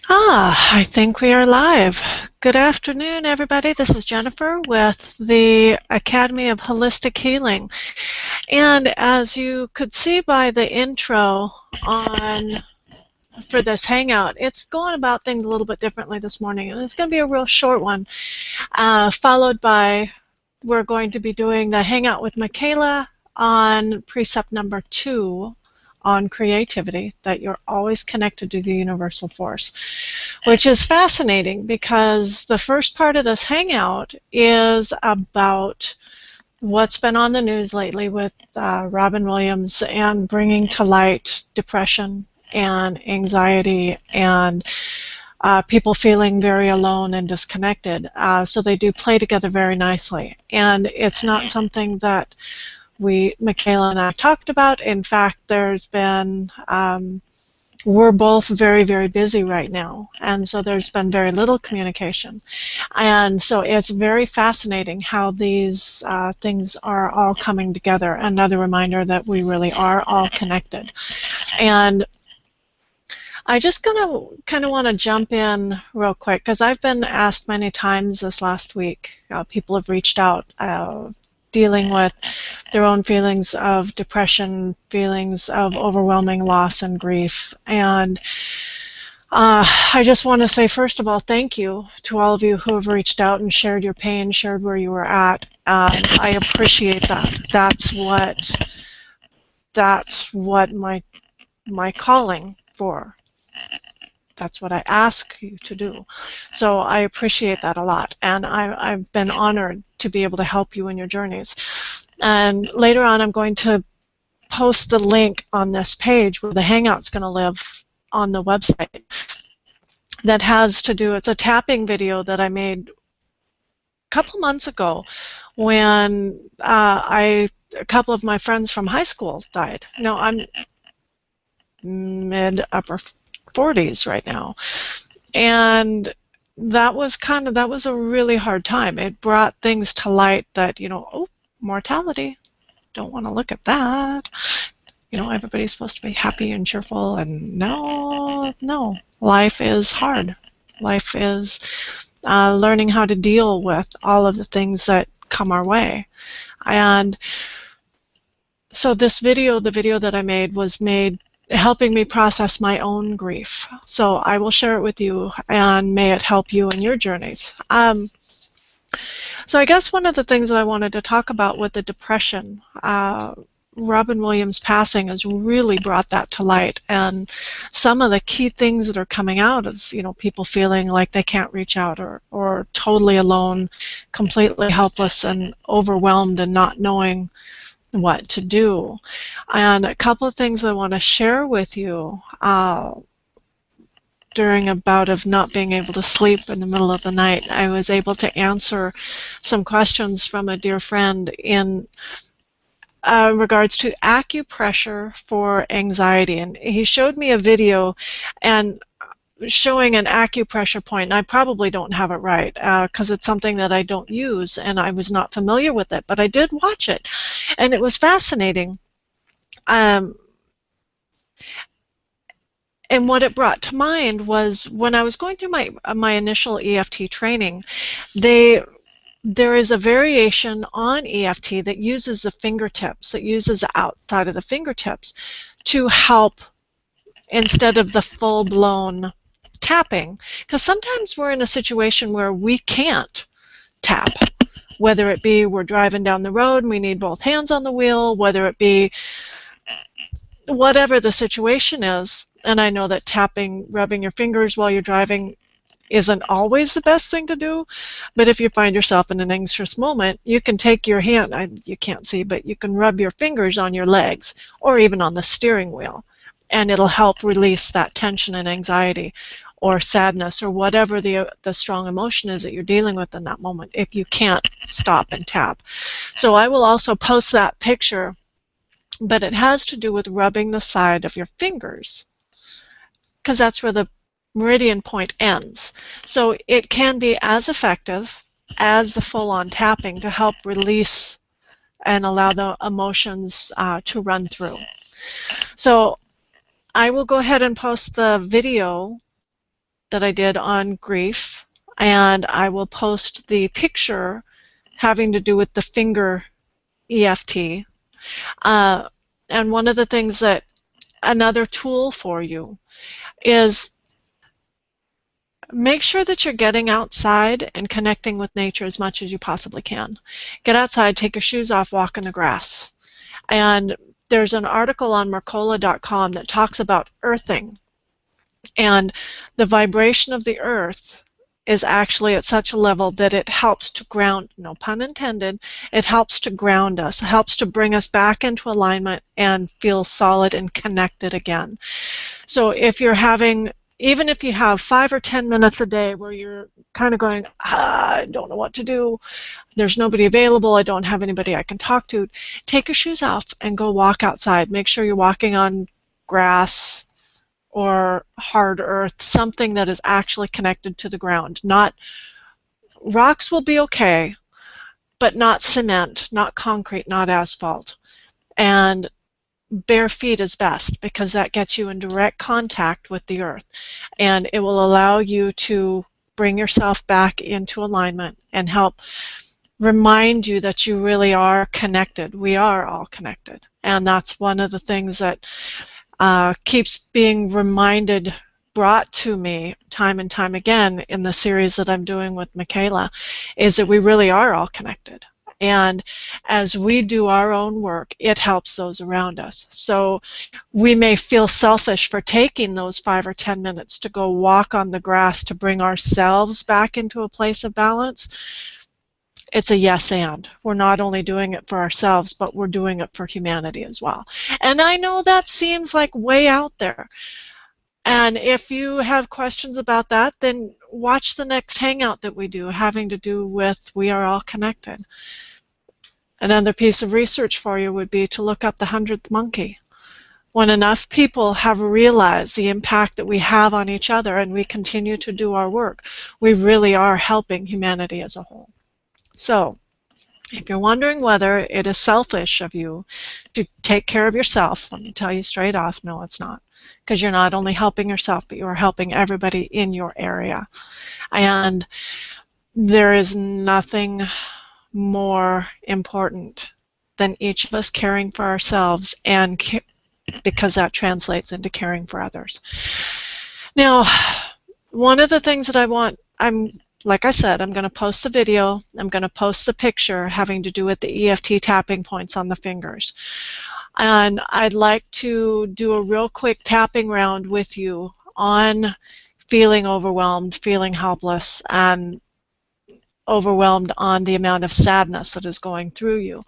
I think we are live. Good afternoon, everybody. This is Jennifer with the Academy of Holistic Healing. And as you could see by the intro for this hangout, it's going about things a little bit differently this morning. And it's going to be a real short one, followed by we're going to be doing the hangout with Michaela on precept number 2 on creativity, that you're always connected to the universal force, which is fascinating because the first part of this hangout is about what's been on the news lately with Robin Williams and bringing to light depression and anxiety and people feeling very alone and disconnected. So they do play together very nicely. And it's not something that Michaela and I talked about. In fact, there's been, we're both very, very busy right now, and so there's been very little communication. And so it's very fascinating how these things are all coming together. Another reminder that we really are all connected. And I just kind of want to jump in real quick because I've been asked many times this last week. People have reached out dealing with their own feelings of depression, feelings of overwhelming loss and grief. And I just want to say, first of all, thank you to all of you who have reached out and shared your pain, shared where you were at. I appreciate that. That's what my calling for. That's what I ask you to do. So I appreciate that a lot, and I've been honored to be able to help you in your journeys. And later on, I'm going to post the link on this page where the Hangout's going to live on the website. That has to do, it's a tapping video that I made a couple months ago when a couple of my friends from high school died. No, I'm mid-upper 40s right now, and that was a really hard time. It brought things to light that, oh, mortality, don't want to look at that. Everybody's supposed to be happy and cheerful, and no, life is hard. Life is learning how to deal with all of the things that come our way. And so this video, the video that I made, was made helping me process my own grief. So I will share it with you, and may it help you in your journeys. So I guess one of the things that I wanted to talk about with the depression, Robin Williams' passing has really brought that to light. And some of the key things that are coming out is, people feeling like they can't reach out, or totally alone, completely helpless and overwhelmed and not knowing what to do. And a couple of things I want to share with you during a bout of not being able to sleep in the middle of the night. I was able to answer some questions from a dear friend in regards to acupressure for anxiety, and he showed me a video and showing an acupressure point, and I probably don't have it right because it's something that I don't use and I was not familiar with it, but I did watch it and it was fascinating. And what it brought to mind was when I was going through my initial EFT training, there is a variation on EFT that uses the fingertips, that uses the outside of the fingertips to help instead of the full-blown tapping, because sometimes we're in a situation where we can't tap, whether it be we're driving down the road and we need both hands on the wheel, whether it be whatever the situation is. And I know that tapping, rubbing your fingers while you're driving isn't always the best thing to do, but if you find yourself in an anxious moment, you can take your hand, you can't see, but you can rub your fingers on your legs or even on the steering wheel, and it'll help release that tension and anxiety or sadness or whatever the strong emotion is that you're dealing with in that moment, if you can't stop and tap. So I will also post that picture, but it has to do with rubbing the side of your fingers, because that's where the meridian point ends. So it can be as effective as the full-on tapping to help release and allow the emotions to run through. So I will go ahead and post the video that I did on grief, and I will post the picture having to do with the finger EFT. And one of the things that, another tool for you is make sure that you're getting outside and connecting with nature as much as you possibly can. Get outside, take your shoes off, walk in the grass. And there's an article on Mercola.com that talks about earthing. And the vibration of the earth is actually at such a level that it helps to ground, no pun intended, it helps to ground us, it helps to bring us back into alignment and feel solid and connected again. So if you're having, even if you have 5 or 10 minutes a day where you're kind of going, I don't know what to do, there's nobody available, I don't have anybody I can talk to, take your shoes off and go walk outside. Make sure you're walking on grass or hard earth, something that is actually connected to the ground. Not, rocks will be okay, but not cement, not concrete, not asphalt. And bare feet is best because that gets you in direct contact with the earth, and it will allow you to bring yourself back into alignment and help remind you that you really are connected. We are all connected, and that's one of the things that keeps being brought to me time and time again in the series that I'm doing with Michaela, is that we really are all connected. And as we do our own work, it helps those around us. So we may feel selfish for taking those 5 or 10 minutes to go walk on the grass to bring ourselves back into a place of balance. It's a yes and. We're not only doing it for ourselves, but we're doing it for humanity as well. And I know that seems like way out there. And if you have questions about that, then watch the next hangout that we do having to do with We Are All Connected. Another piece of research for you would be to look up the 100th monkey. When enough people have realized the impact that we have on each other and we continue to do our work, we really are helping humanity as a whole. So, if you're wondering whether it is selfish of you to take care of yourself, let me tell you straight off, no, it's not. Because you're not only helping yourself, but you are helping everybody in your area. And there is nothing more important than each of us caring for ourselves, and because that translates into caring for others. Now, one of the things that I want, like I said, I'm going to post the video, I'm going to post the picture having to do with the EFT tapping points on the fingers. And I'd like to do a real quick tapping round with you on feeling overwhelmed, feeling helpless, and overwhelmed on the amount of sadness that is going through you.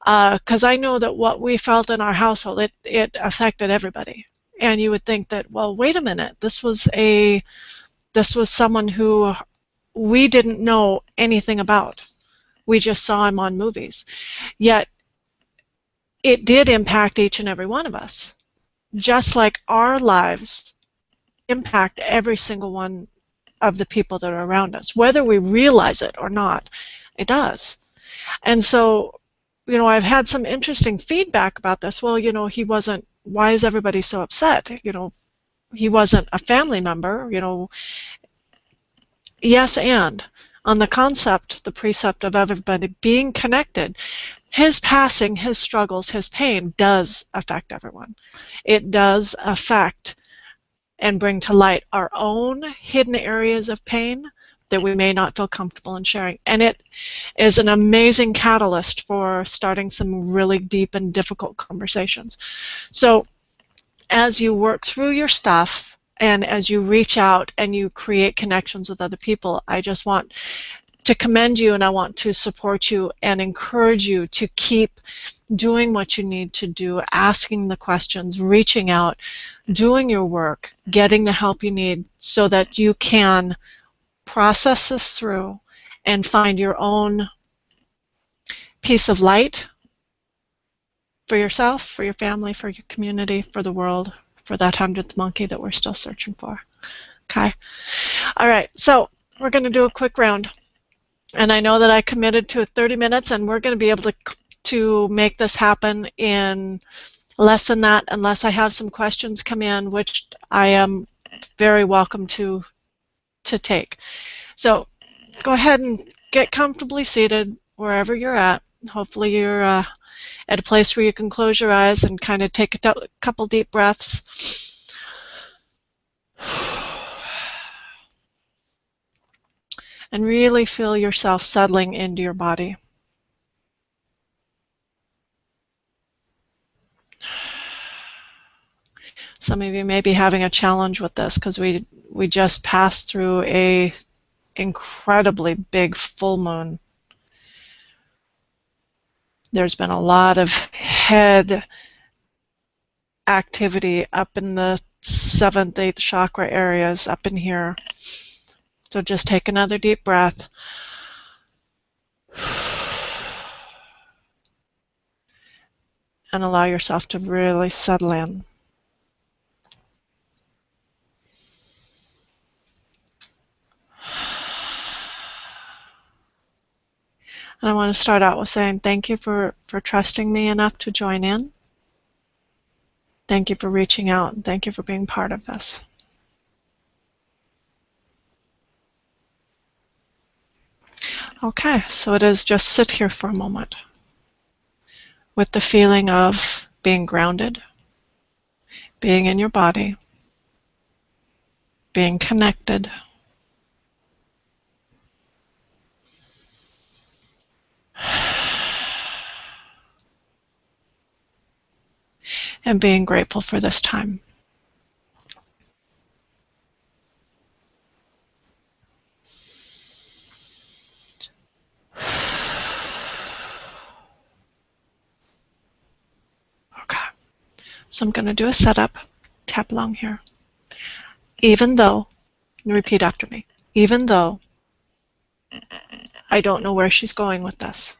Because I know that what we felt in our household, it affected everybody. And you would think that, well, wait a minute, this was someone who we didn't know anything about. We just saw him on movies. Yet it did impact each and every one of us, just like our lives impact every single one of the people that are around us. Whether we realize it or not, it does. And so, you know, I've had some interesting feedback about this. Well, you know, he wasn't, why is everybody so upset? You know, he wasn't a family member, you know. Yes, and on the concept, the precept of everybody being connected, his passing, his struggles, his pain does affect everyone. It does affect and bring to light our own hidden areas of pain that we may not feel comfortable in sharing. And it is an amazing catalyst for starting some really deep and difficult conversations. So as you work through your stuff and as you reach out and you create connections with other people, I just want to commend you, and I want to support you and encourage you to keep doing what you need to do, asking the questions, reaching out, doing your work, getting the help you need so that you can process this through and find your own piece of light for yourself, for your family, for your community, for the world, for that 100th monkey that we're still searching for. Okay? All right, so we're going to do a quick round. And I know that I committed to 30 minutes, and we're going to be able to make this happen in less than that, unless I have some questions come in, which I am very welcome to to take. So go ahead and get comfortably seated wherever you're at. Hopefully you're at a place where you can close your eyes and kind of take a couple deep breaths. And really feel yourself settling into your body. Some of you may be having a challenge with this because we just passed through a incredibly big full moon. There's been a lot of head activity up in the 7th, 8th chakra areas up in here. So just take another deep breath. And allow yourself to really settle in. And I want to start out with saying thank you for trusting me enough to join in. Thank you for reaching out, and thank you for being part of this. Okay, so it is just sit here for a moment with the feeling of being grounded, being in your body, being connected, and being grateful for this time. Okay, so I'm going to do a setup. Tap along here. Even though, and repeat after me, even though I don't know where she's going with this,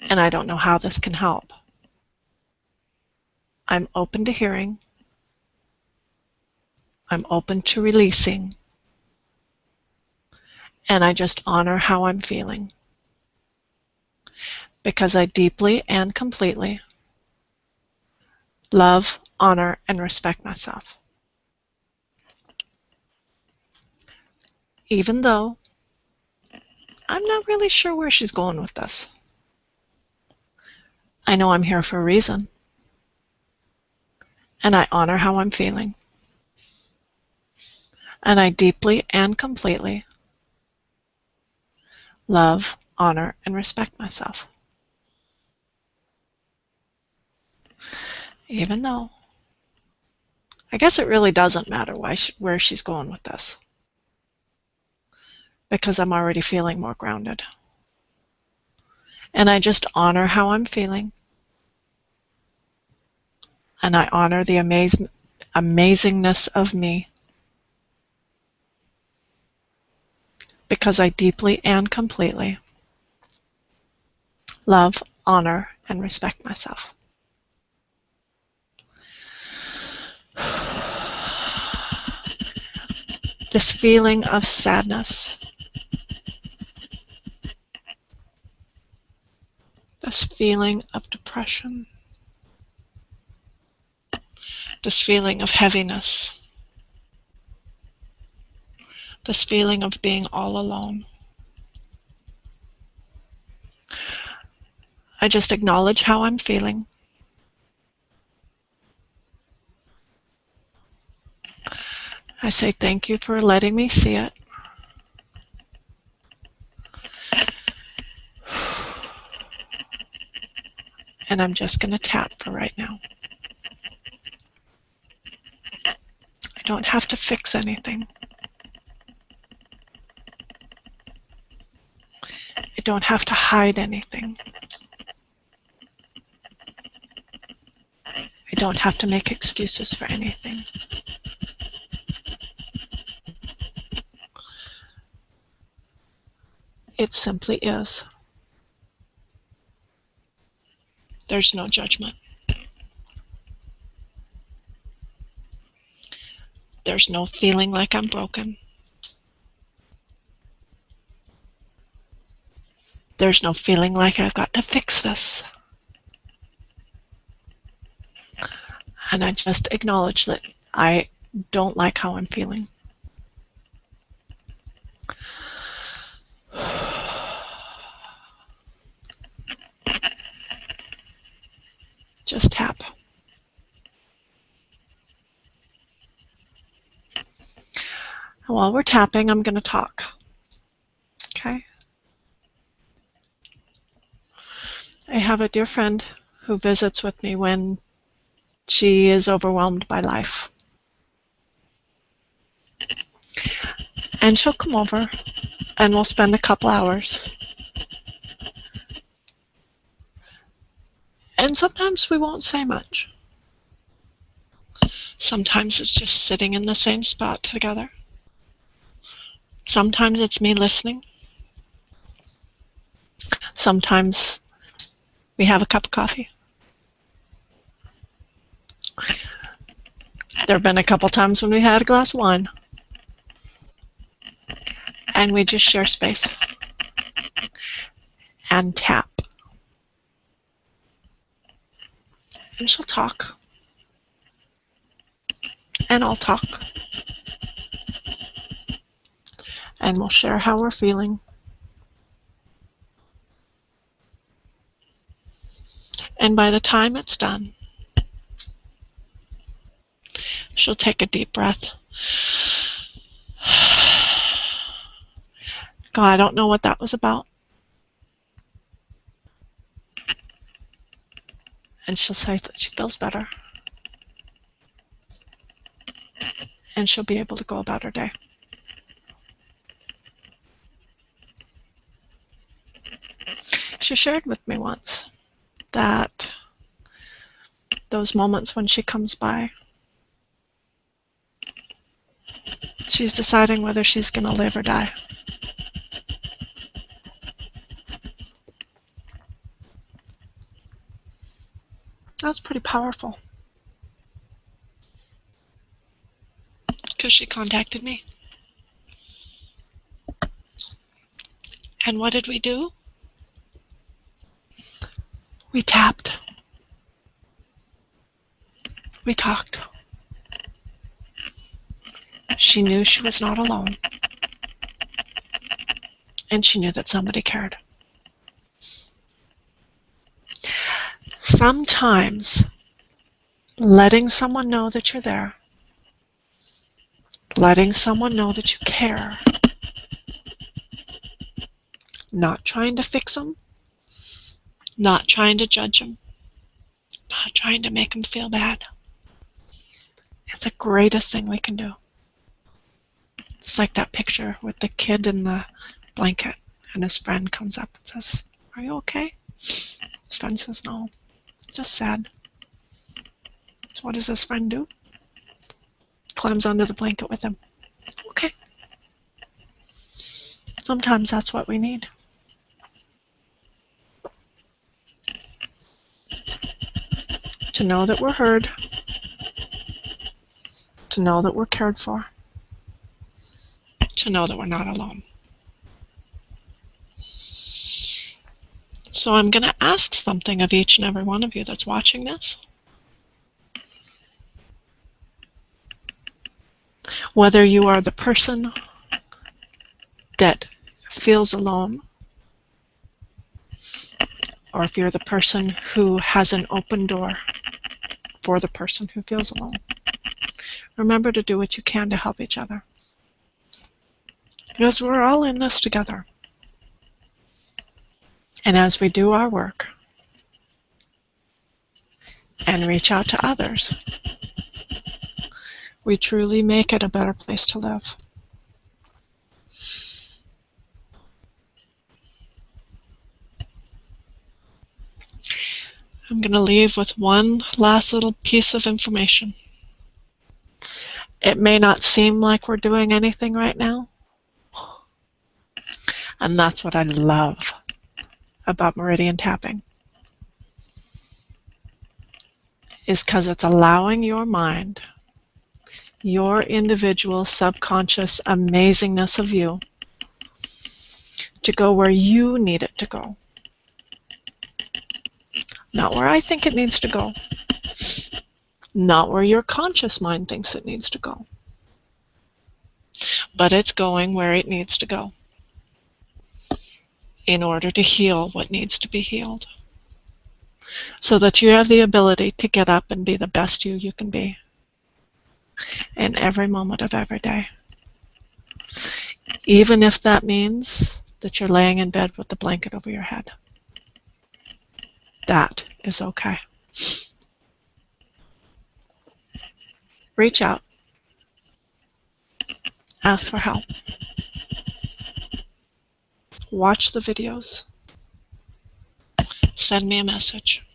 and I don't know how this can help, I'm open to hearing, I'm open to releasing, and I just honor how I'm feeling, because I deeply and completely love, honor, and respect myself. Even though I'm not really sure where she's going with this, I know I'm here for a reason, and I honor how I'm feeling, and I deeply and completely love, honor, and respect myself. Even though I guess it really doesn't matter where she's going with this, because I'm already feeling more grounded. And I just honor how I'm feeling, and I honor the amazingness of me, because I deeply and completely love, honor, and respect myself. This feeling of sadness, this feeling of depression, this feeling of heaviness, this feeling of being all alone. I just acknowledge how I'm feeling. I say thank you for letting me see it. And I'm just going to tap for right now. I don't have to fix anything. I don't have to hide anything. I don't have to make excuses for anything. It simply is. There's no judgment. There's no feeling like I'm broken. There's no feeling like I've got to fix this. And I just acknowledge that I don't like how I'm feeling. Just tap. And while we're tapping, I'm going to talk. Okay? I have a dear friend who visits with me when she is overwhelmed by life. And she'll come over and we'll spend a couple hours. And sometimes we won't say much. Sometimes it's just sitting in the same spot together. Sometimes it's me listening. Sometimes we have a cup of coffee. There have been a couple times when we had a glass of wine. And we just share space. And tap. And she'll talk. And I'll talk. And we'll share how we're feeling. And by the time it's done, she'll take a deep breath. God, I don't know what that was about. And she'll say that she feels better. And she'll be able to go about her day. She shared with me once that those moments when she comes by, she's deciding whether she's going to live or die. That's pretty powerful. Because she contacted me. And what did we do? We tapped. We talked. She knew she was not alone. And she knew that somebody cared. Sometimes letting someone know that you're there, letting someone know that you care, not trying to fix them, not trying to judge them, not trying to make them feel bad. It's the greatest thing we can do. It's like that picture with the kid in the blanket and his friend comes up and says, "Are you okay?" His friend says, "No, just sad." So what does his friend do? Climbs under the blanket with him. Okay. Sometimes that's what we need. To know that we're heard, to know that we're cared for, to know that we're not alone. So I'm going to ask something of each and every one of you that's watching this. Whether you are the person that feels alone, or if you're the person who has an open door for the person who feels alone. Remember to do what you can to help each other. Because we're all in this together. And as we do our work and reach out to others, we truly make it a better place to live. I'm going to leave with one last little piece of information. It may not seem like we're doing anything right now, and that's what I love about meridian tapping, is because it's allowing your mind, your individual subconscious amazingness of you, to go where you need it to go. Not where I think it needs to go. Not where your conscious mind thinks it needs to go. But it's going where it needs to go in order to heal what needs to be healed. so that you have the ability to get up and be the best you can be in every moment of every day. Even if that means that you're laying in bed with the blanket over your head. That is okay. Reach out. Ask for help. Watch the videos. Send me a message.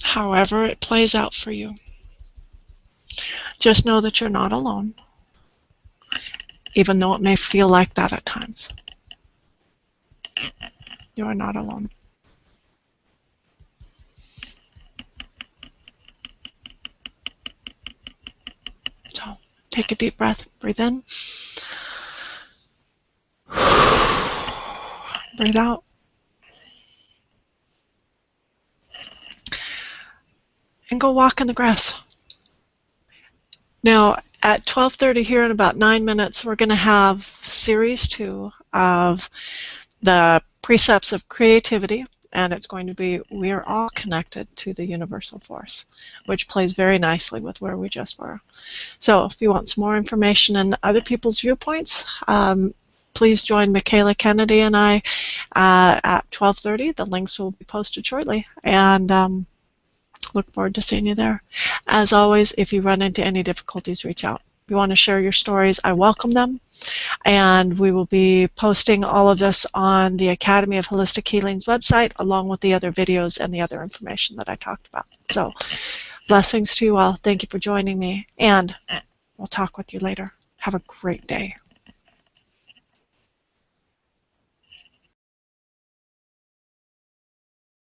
However it plays out for you, just know that you're not alone, even though it may feel like that at times. You are not alone. So take a deep breath. Breathe in. Breathe out. And go walk in the grass. Now, at 12:30 here in about 9 minutes, we're going to have series 2 of the precepts of creativity, and it's going to be we are all connected to the universal force, which plays very nicely with where we just were. So if you want some more information and other people's viewpoints, please join Michaela Kennedy and I at 12:30. The links will be posted shortly, and look forward to seeing you there. As always, if you run into any difficulties, reach out. If you want to share your stories, I welcome them. And we will be posting all of this on the Academy of Holistic Healing's website, along with the other videos and the other information that I talked about. So, blessings to you all. Thank you for joining me, and we'll talk with you later. Have a great day.